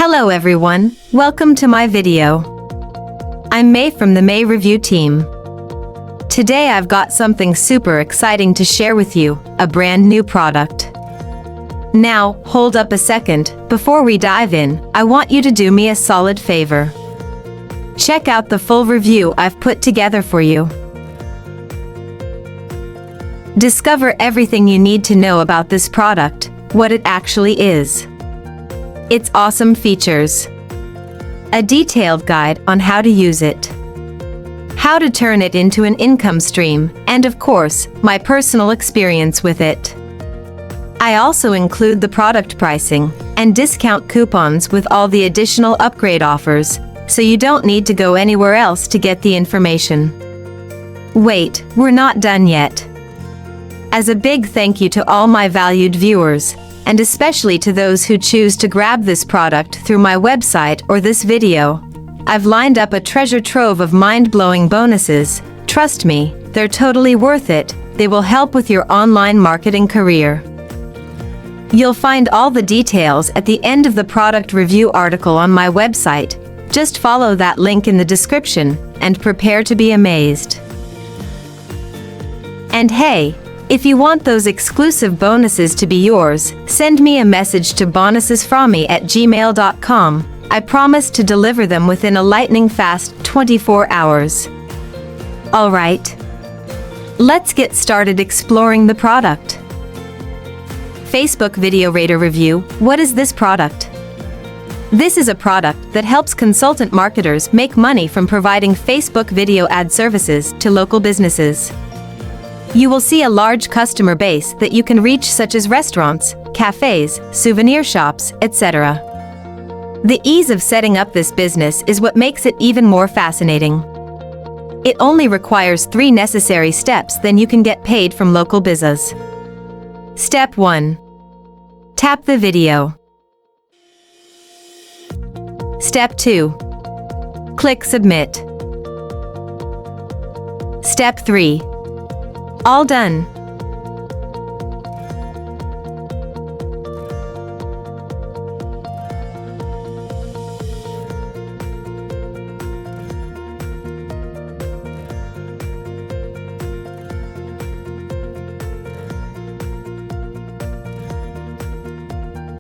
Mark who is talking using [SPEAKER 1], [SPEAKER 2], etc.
[SPEAKER 1] Hello everyone, welcome to my video. I'm May from the May Review team. Today I've got something super exciting to share with you, a brand new product. Now, hold up a second, before we dive in, I want you to do me a solid favor. Check out the full review I've put together for you. Discover everything you need to know about this product, what it actually is, its awesome features, a detailed guide on how to use it, how to turn it into an income stream, and of course, my personal experience with it. I also include the product pricing and discount coupons with all the additional upgrade offers, so you don't need to go anywhere else to get the information. Wait, we're not done yet. As a big thank you to all my valued viewers, and especially to those who choose to grab this product through my website or this video, I've lined up a treasure trove of mind-blowing bonuses. Trust me, they're totally worth it. They will help with your online marketing career. You'll find all the details at the end of the product review article on my website. Just follow that link in the description and prepare to be amazed. And hey, if you want those exclusive bonuses to be yours, send me a message to bonusesfromme@gmail.com. I promise to deliver them within a lightning-fast 24 hours. Alright, let's get started exploring the product. Facebook Video Rater Review. What is this product? This is a product that helps consultant marketers make money from providing Facebook video ad services to local businesses. You will see a large customer base that you can reach, such as restaurants, cafes, souvenir shops, etc. The ease of setting up this business is what makes it even more fascinating. It only requires 3 necessary steps, then you can get paid from local business. Step 1. Tap the video. Step 2. Click Submit. Step 3. All done.